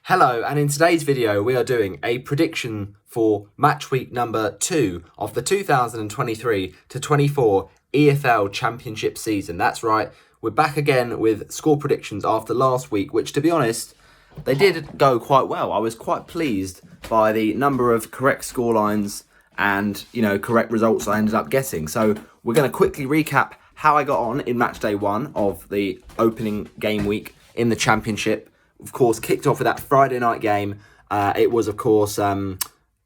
Hello, and in today's video we are doing a prediction for match week number 2 of the 2023 to 24 EFL Championship season. That's right, we're back again with score predictions after last week, which, to be honest, they did go quite well. I was quite pleased by the number of correct scorelines and, correct results I ended up getting. So we're going to quickly recap how I got on in match day 1 of the opening game week in the Championship. Of course, kicked off with that Friday night game. It was, of course,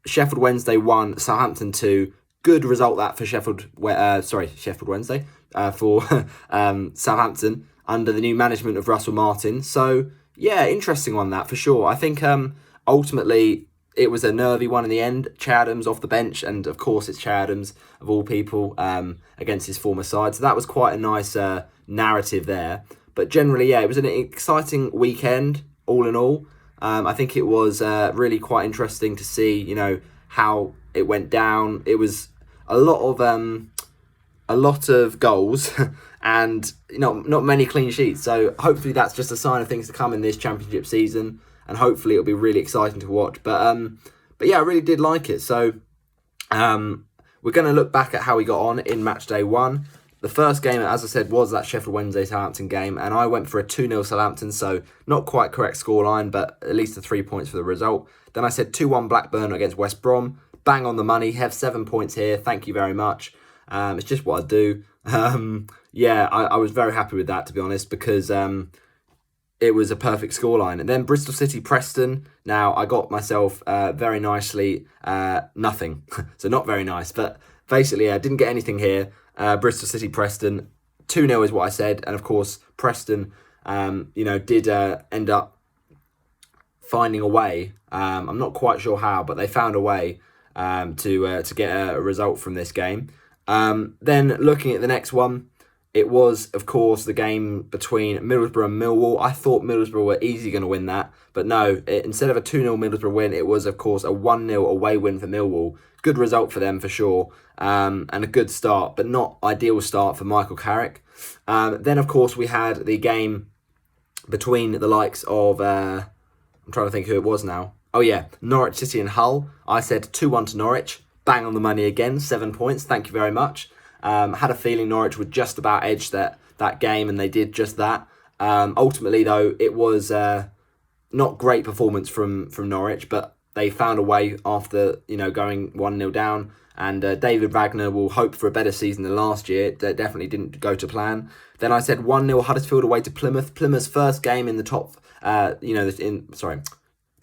Sheffield Wednesday 1, Southampton 2. Good result that for Sheffield Wednesday for Southampton under the new management of Russell Martin. So, yeah, interesting one that for sure. I think ultimately it was a nervy one in the end. Che Adams off the bench, and of course it's Che Adams, of all people, against his former side. So that was quite a nice narrative there. But generally, yeah, it was an exciting weekend, all in all. I think it was really quite interesting to see, how it went down. It was a lot of goals and not many clean sheets. So hopefully that's just a sign of things to come in this Championship season, and hopefully it'll be really exciting to watch. But yeah, I really did like it. So we're going to look back at how we got on in match day 1. The first game, as I said, was that Sheffield Wednesday Southampton game, and I went for a 2-0 Southampton, so not quite correct scoreline, but at least the 3 points for the result. Then I said 2-1 Blackburn against West Brom. Bang on the money, have 7 points here, thank you very much. It's just what I do. Yeah, I was very happy with that, to be honest, because it was a perfect scoreline. And then Bristol City Preston. Now, I got myself very nicely nothing, so not very nice, but basically I didn't get anything here. Bristol City Preston 2-0 is what I said, and of course Preston did end up finding a way. I'm not quite sure how, but they found a way to get a result from this game. Then looking at the next one, it was of course the game between Middlesbrough and Millwall. I thought Middlesbrough were easily going to win that, but no, instead of a 2-0 Middlesbrough win, it was of course a 1-0 away win for Millwall. Good result for them for sure, and a good start, but not ideal start for Michael Carrick. Then, of course, we had the game between the likes of, I'm trying to think who it was now. Oh, yeah, Norwich City and Hull. I said 2-1 to Norwich. Bang on the money again, 7 points. Thank you very much. Had a feeling Norwich would just about edge that game, and they did just that. Ultimately, though, it was not great performance from Norwich, but they found a way after, going 1-0 down. And David Wagner will hope for a better season than last year. That definitely didn't go to plan. Then I said 1-0 Huddersfield away to Plymouth. Plymouth's first game in the top, the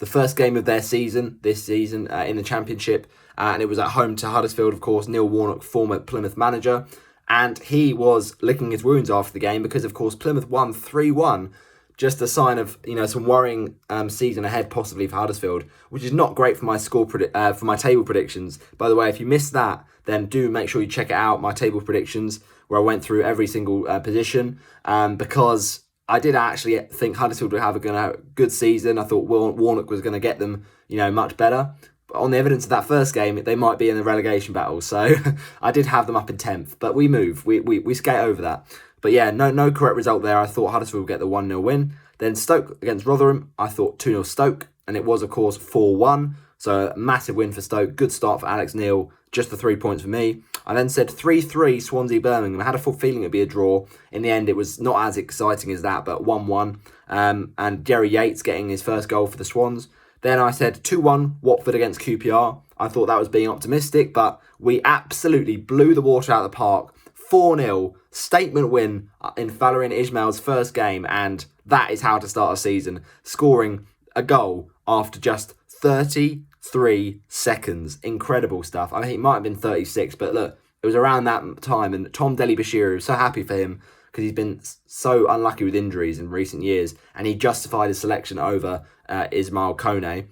first game of their season, this season, in the Championship. And it was at home to Huddersfield, of course, Neil Warnock, former Plymouth manager. And he was licking his wounds after the game because, of course, Plymouth won 3-1. Just a sign of some worrying season ahead possibly for Huddersfield, which is not great for my for my table predictions. By the way, if you missed that, then do make sure you check it out, my table predictions, where I went through every single position, because I did actually think Huddersfield would have a good season. I thought Warnock was going to get them much better. But on the evidence of that first game, they might be in the relegation battle. So I did have them up in 10th, but we move. We skate over that. But yeah, no correct result there. I thought Huddersfield would get the 1-0 win. Then Stoke against Rotherham, I thought 2-0 Stoke, and it was, of course, 4-1. So a massive win for Stoke. Good start for Alex Neil, just the 3 points for me. I then said 3-3 Swansea Birmingham. I had a full feeling it'd be a draw. In the end, it was not as exciting as that, but 1-1. And Jerry Yates getting his first goal for the Swans. Then I said 2-1 Watford against QPR. I thought that was being optimistic, but we absolutely blew the water out of the park. 4-0 statement win in Valérien Ismail's first game, and that is how to start a season, scoring a goal after just 33 seconds. Incredible stuff. I mean, it might have been 36, but look, it was around that time, and Tom Dele-Bashiru, was so happy for him because he's been so unlucky with injuries in recent years, and he justified his selection over Ismail Kone.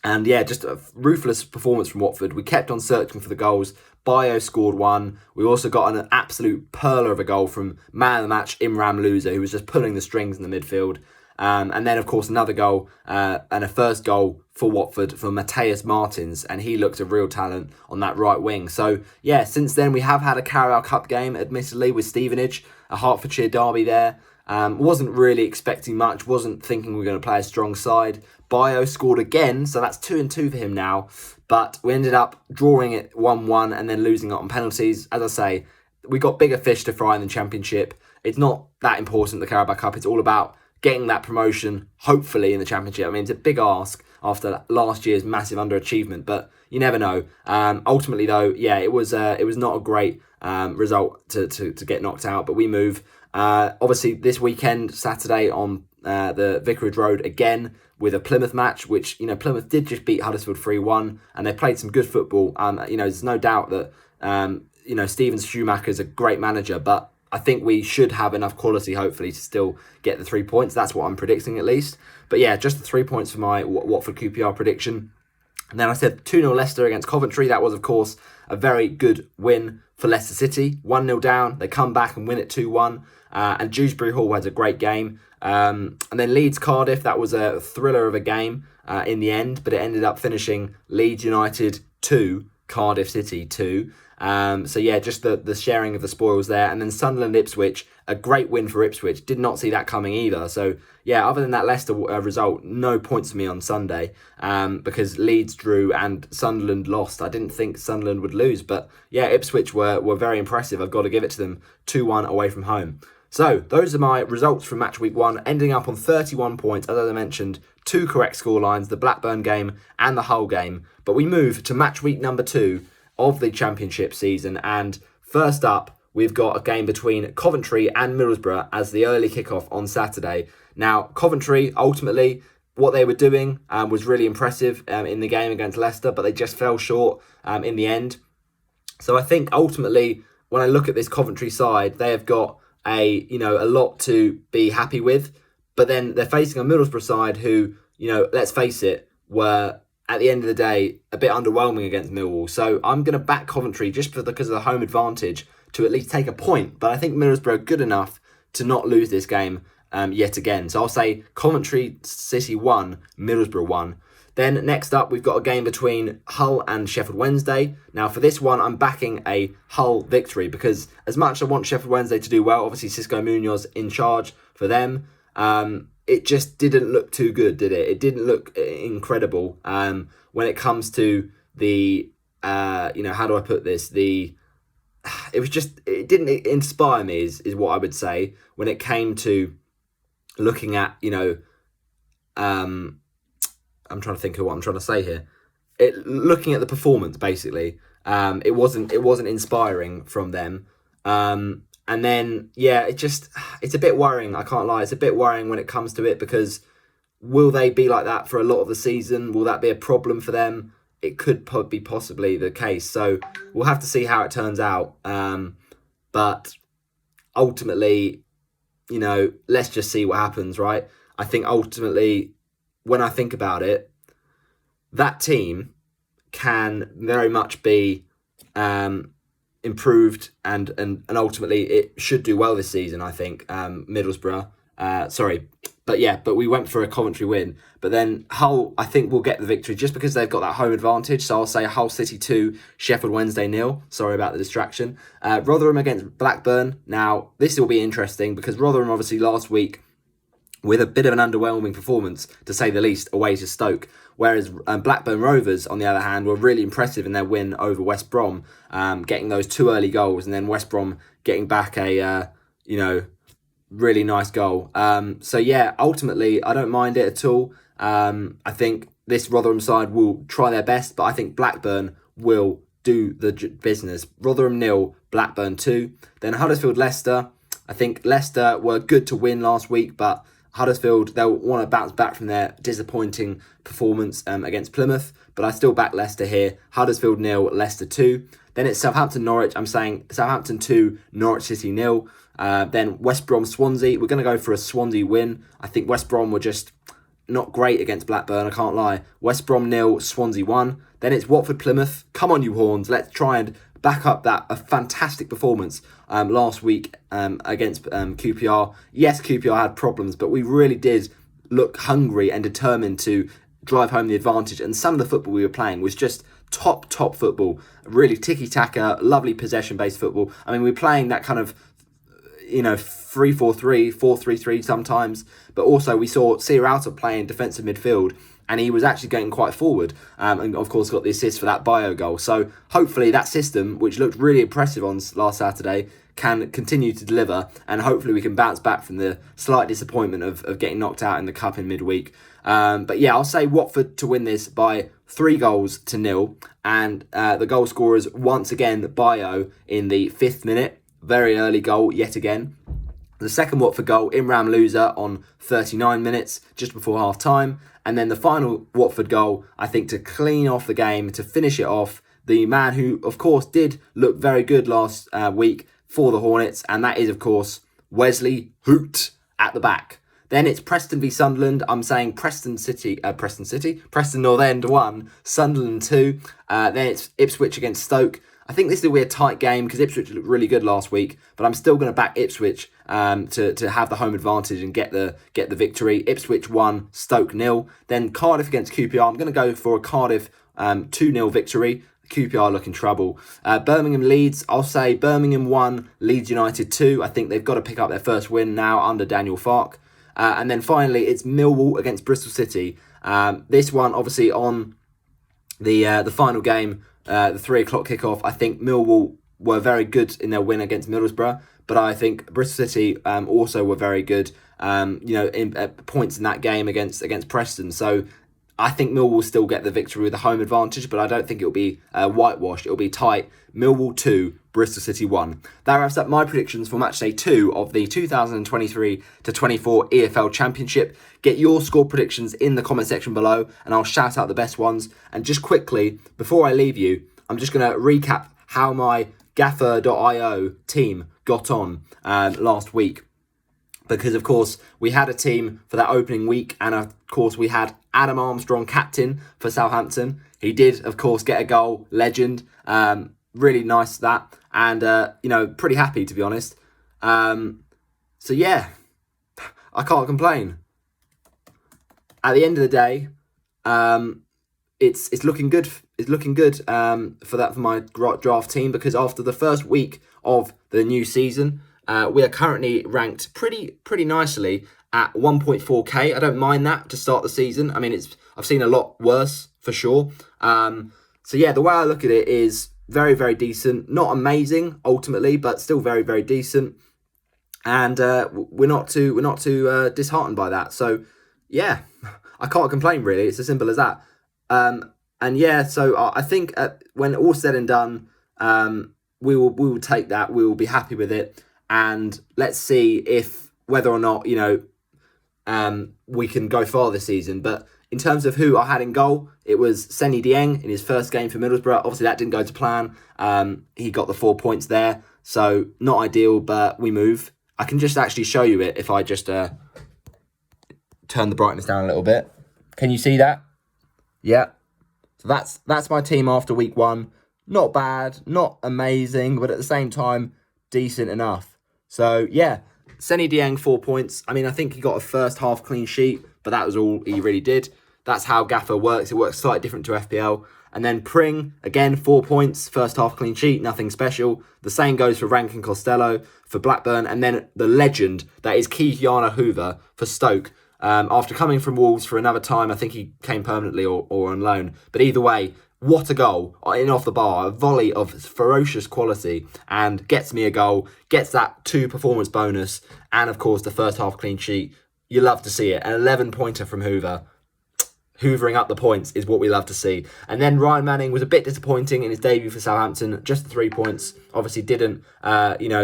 And yeah, just a ruthless performance from Watford. We kept on searching for the goals. Bayo scored one. We also got an absolute pearler of a goal from man of the match, Imran Louza, who was just pulling the strings in the midfield. And then, of course, another goal and a first goal for Watford for Mateus Martins, and he looked a real talent on that right wing. So, yeah, since then we have had a Carabao Cup game, admittedly, with Stevenage, a Hertfordshire derby there. Wasn't really expecting much, wasn't thinking we were going to play a strong side. Bio scored again, so that's 2-2 for him now. But we ended up drawing it 1-1 and then losing it on penalties. As I say, we got bigger fish to fry in the Championship. It's not that important, the Carabao Cup. It's all about getting that promotion, hopefully, in the Championship. I mean, it's a big ask after last year's massive underachievement, but you never know. Ultimately, though, yeah, it was not a great result to get knocked out, but we move. Obviously, this weekend, Saturday, on the Vicarage Road again with a Plymouth match, which, Plymouth did just beat Huddersfield 3-1, and they played some good football. There's no doubt that, Steven Schumacher's a great manager, but I think we should have enough quality, hopefully, to still get the 3 points. That's what I'm predicting, at least. But yeah, just the 3 points for my Watford QPR prediction. And then I said 2-0 Leicester against Coventry. That was, of course, a very good win for Leicester City. 1-0 down. They come back and win it 2-1. And Dewsbury Hall has a great game. And then Leeds Cardiff. That was a thriller of a game in the end. But it ended up finishing Leeds United 2, Cardiff City 2. So yeah, just the sharing of the spoils there. And then Sunderland Ipswich, a great win for Ipswich. Did not see that coming either. So yeah, other than that Leicester result, no points for me on Sunday because Leeds drew and Sunderland lost. I didn't think Sunderland would lose, but yeah, Ipswich were very impressive. I've got to give it to them. 2-1 away from home. So those are my results from match week 1, ending up on 31 points, as I mentioned, 2 correct scorelines, the Blackburn game and the Hull game. But we move to match week number 2 of the Championship season, and first up we've got a game between Coventry and Middlesbrough as the early kickoff on Saturday. Now Coventry, ultimately what they were doing was really impressive in the game against Leicester, but they just fell short in the end. So I think ultimately when I look at this Coventry side, they have got a lot to be happy with, but then they're facing a Middlesbrough side who, let's face it, were at the end of the day a bit underwhelming against Millwall. So I'm going to back Coventry just because of the home advantage to at least take a point, but I think Middlesbrough are good enough to not lose this game yet again. So I'll say Coventry City 1, Middlesbrough 1. Then next up, we've got a game between Hull and Sheffield Wednesday. Now for this one, I'm backing a Hull victory because as much as I want Sheffield Wednesday to do well, obviously Xisco Munoz in charge for them, it just didn't look too good, did it? It didn't look incredible when it comes to the, how do I put this? It didn't inspire me is what I would say when it came to looking at, I'm trying to think of what I'm trying to say here. Looking at the performance, basically, it wasn't inspiring from them. And then, yeah, it's a bit worrying. I can't lie. It's a bit worrying when it comes to it because will they be like that for a lot of the season? Will that be a problem for them? It could be possibly the case. So we'll have to see how it turns out. But ultimately, let's just see what happens, right? I think ultimately, when I think about it, that team can very much be improved and ultimately it should do well this season, I think, Middlesbrough. But we went for a Coventry win. But then Hull, I think, will get the victory just because they've got that home advantage. So I'll say Hull City 2, Sheffield Wednesday 0. Sorry about the distraction. Rotherham against Blackburn. Now, this will be interesting because Rotherham, obviously, last week, with a bit of an underwhelming performance, to say the least, away to Stoke. Whereas Blackburn Rovers, on the other hand, were really impressive in their win over West Brom, getting those 2 early goals, and then West Brom getting back a, really nice goal. So yeah, ultimately, I don't mind it at all. I think this Rotherham side will try their best, but I think Blackburn will do the business. Rotherham 0, Blackburn 2. Then Huddersfield Leicester. I think Leicester were good to win last week, but Huddersfield, they'll want to bounce back from their disappointing performance against Plymouth, but I still back Leicester here. Huddersfield 0, Leicester 2. Then it's Southampton Norwich. I'm saying Southampton 2, Norwich City 0. Then West Brom Swansea. We're going to go for a Swansea win. I think West Brom were just not great against Blackburn, I can't lie. West Brom 0, Swansea 1. Then it's Watford Plymouth. Come on, you Horns. Let's try and back up a fantastic performance last week against QPR. Yes, QPR had problems, but we really did look hungry and determined to drive home the advantage. And some of the football we were playing was just top football. Really tiki-taka, lovely possession-based football. I mean, we're playing that kind of, 3-4-3, 4-3-3 sometimes. But also we saw Sierralta playing defensive midfield, and he was actually getting quite forward, and of course got the assist for that Bio goal. So hopefully that system, which looked really impressive on last Saturday, can continue to deliver, and hopefully we can bounce back from the slight disappointment of getting knocked out in the cup in midweek. But yeah, I'll say Watford to win this by 3-0, and the goal scorers once again Bio in the 5th minute, very early goal yet again. The second Watford goal, Imran Loser on 39 minutes, just before half time. And then the final Watford goal, I think, to clean off the game, to finish it off, the man who, of course, did look very good last week for the Hornets, and that is, of course, Wesley Hoot at the back. Then it's Preston v Sunderland. I'm saying Preston North End 1, Sunderland 2. Then it's Ipswich against Stoke. I think this will be a tight game because Ipswich looked really good last week, but I'm still going to back Ipswich to have the home advantage and get the victory. Ipswich 1, Stoke 0. Then Cardiff against QPR. I'm going to go for a Cardiff 2-0 victory. QPR look in trouble. Birmingham Leeds, I'll say Birmingham 1, Leeds United 2. I think they've got to pick up their first win now under Daniel Farke. And then finally, it's Millwall against Bristol City. This one, obviously, on the final game, the 3 o'clock kickoff. I think Millwall were very good in their win against Middlesbrough, but I think Bristol City also were very good, in points in that game against Preston. So I think Millwall will still get the victory with the home advantage, but I don't think it'll be whitewashed. It'll be tight. Millwall 2, Bristol City 1. That wraps up my predictions for match day 2 of the 2023-24 EFL Championship. Get your score predictions in the comment section below, and I'll shout out the best ones. And just quickly, before I leave you, I'm just going to recap how my Gaffer.io team got on last week. Because, of course, we had a team for that opening week, and, of course, we had Adam Armstrong captain for Southampton. He did, of course, get a goal, legend. Really nice that, and pretty happy, to be honest. So yeah, I can't complain. At the end of the day, it's looking good. It's looking good for my draft team, because after the first week of the new season, we are currently ranked pretty nicely at 1.4k. I don't mind that to start the season. I mean, I've seen a lot worse for sure. So yeah, the way I look at it is very, very decent. Not amazing ultimately, but still very, very decent. And we're not too disheartened by that. So yeah, I can't complain really. It's as simple as that. And yeah, so I think when all's said and done, we will take that. We will be happy with it. And let's see whether or not we can go far this season. But in terms of who I had in goal, it was Seny Dieng in his first game for Middlesbrough. Obviously, that didn't go to plan. He got the 4 points there. So, not ideal, but we move. I can just actually show you it if I just turn the brightness down a little bit. Can you see that? Yeah. So that's my team after week 1. Not bad, not amazing, but at the same time, decent enough. So, yeah. Seny Dieng, 4 points. I mean, I think he got a first half clean sheet, but that was all he really did. That's how Gaffer works. It works slightly different to FPL. And then Pring, again, 4 points, first half clean sheet, nothing special. The same goes for Rankin Costello for Blackburn. And then the legend that is Keith-Yana Hoover for Stoke. After coming from Wolves for another time, I think he came permanently or on loan. But either way, what a goal in off the bar, a volley of ferocious quality, and gets me a goal, gets that 2 performance bonus, and of course the first half clean sheet. You love to see it. An 11-pointer from Hoover. Hoovering up the points is what we love to see. And then Ryan Manning was a bit disappointing in his debut for Southampton. Just the 3 points. Obviously didn't,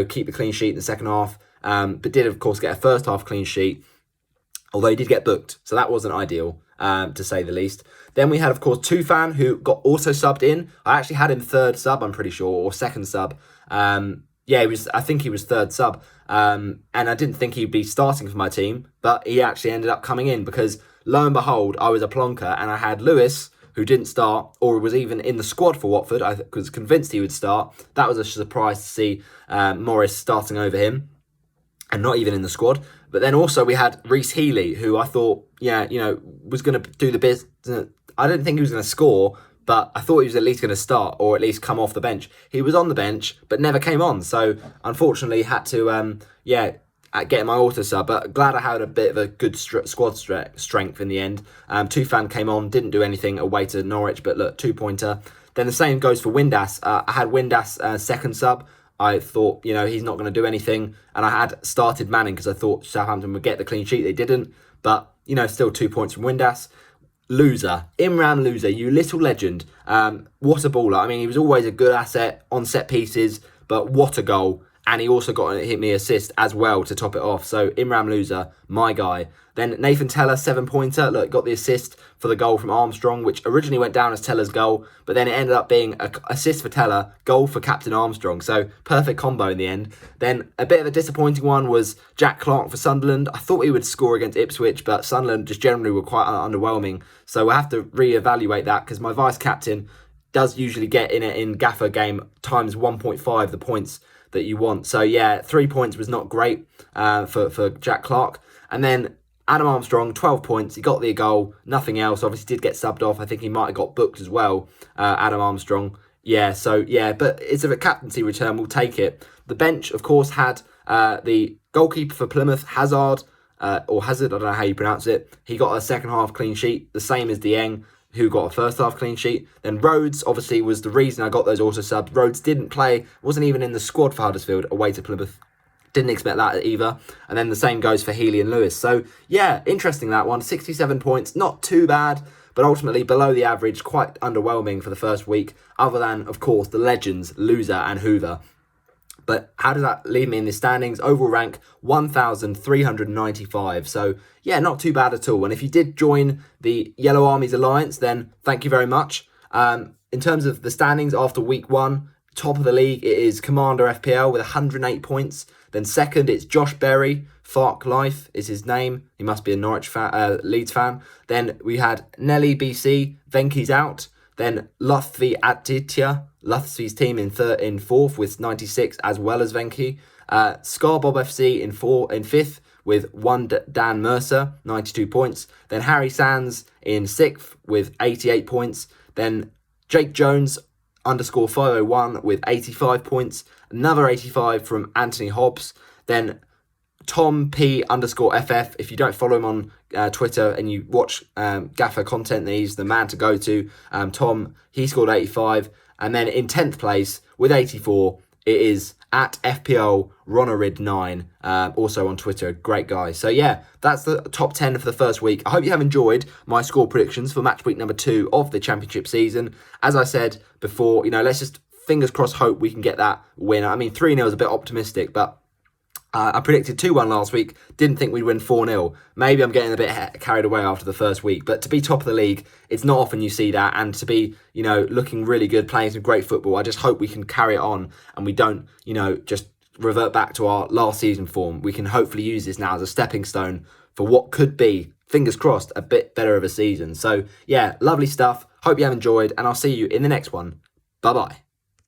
keep the clean sheet in the second half, but did of course get a first half clean sheet. Although he did get booked, so that wasn't ideal, to say the least. Then we had, of course, Tufan, who got also subbed in. I actually had him third sub, I'm pretty sure, or second sub. I think he was third sub. And I didn't think he'd be starting for my team, but he actually ended up coming in because, lo and behold, I was a plonker and I had Lewis, who didn't start or was even in the squad for Watford. I was convinced he would start. That was a surprise to see Morris starting over him and not even in the squad. But then also we had Reece Healey, who I thought, was going to do the business. I didn't think he was going to score, but I thought he was at least going to start or at least come off the bench. He was on the bench, but never came on. So, unfortunately, had to, at getting my auto sub, but glad I had a bit of a good squad strength in the end. Tufan came on, didn't do anything away to Norwich, but look, 2-pointer. Then the same goes for Windass. I had Windass second sub. I thought, he's not going to do anything. And I had started Manning because I thought Southampton would get the clean sheet. They didn't. But, still 2 points from Windass. Loser. Imran Loser, you little legend. What a baller. I mean, he was always a good asset on set pieces, but what a goal. And he also got a hit me assist as well to top it off. So Imran Loser, my guy. Then Nathan Teller, 7-pointer. Look, got the assist for the goal from Armstrong, which originally went down as Teller's goal, but then it ended up being an assist for Teller, goal for Captain Armstrong. So perfect combo in the end. Then a bit of a disappointing one was Jack Clark for Sunderland. I thought he would score against Ipswich, but Sunderland just generally were quite underwhelming. So we'll have to reevaluate that because my vice captain does usually get in it in Gaffer game times 1.5 the points that you want. So yeah, 3 points was not great for Jack Clark. And then Adam Armstrong, 12 points. He got the goal, nothing else. Obviously did get subbed off. I think he might have got booked as well, Adam Armstrong. But it's a captaincy return. We'll take it. The bench, of course, had the goalkeeper for Plymouth, Hazard, or Hazard, I don't know how you pronounce it. He got a second half clean sheet, the same as Dieng, who got a first half clean sheet. Then Rhodes, obviously, was the reason I got those auto subs. Rhodes didn't play, wasn't even in the squad for Huddersfield, away to Plymouth. Didn't expect that either. And then the same goes for Healy and Lewis. So, yeah, interesting that one. 67 points, not too bad, but ultimately below the average, quite underwhelming for the first week, other than, of course, the legends, Loser and Hoover. But how does that leave me in the standings? Overall rank, 1,395. So, yeah, not too bad at all. And if you did join the Yellow Armies Alliance, then thank you very much. In terms of the standings after week 1, top of the league, it is Commander FPL with 108 points. Then second, it's Josh Berry. Fark Life is his name. He must be a Norwich fan, Leeds fan. Then we had Nelly BC. Venky's out. Then Luthvi Aditya. Luthvi's team in fourth with 96 as well as Venky. Scarbob FC in fifth with one Dan Mercer, 92 points. Then Harry Sands in sixth with 88 points. Then Jake Jones _501 with 85 points. Another 85 from Anthony Hobbs. Then Tom P _FF. If you don't follow him on Twitter and you watch Gaffer content, then he's the man to go to. Tom, he scored 85. And then in 10th place with 84, it is at FPL Ronarid9, also on Twitter. Great guy. So yeah, that's the top 10 for the first week. I hope you have enjoyed my score predictions for match week number 2 of the championship season. As I said before, let's just fingers crossed hope we can get that win. I mean, 3-0 is a bit optimistic, but I predicted 2-1 last week. Didn't think we'd win 4-0. Maybe I'm getting a bit carried away after the first week. But to be top of the league, it's not often you see that. And to be, looking really good, playing some great football, I just hope we can carry it on and we don't, just revert back to our last season form. We can hopefully use this now as a stepping stone for what could be, fingers crossed, a bit better of a season. So, yeah, lovely stuff. Hope you have enjoyed. And I'll see you in the next one. Bye-bye.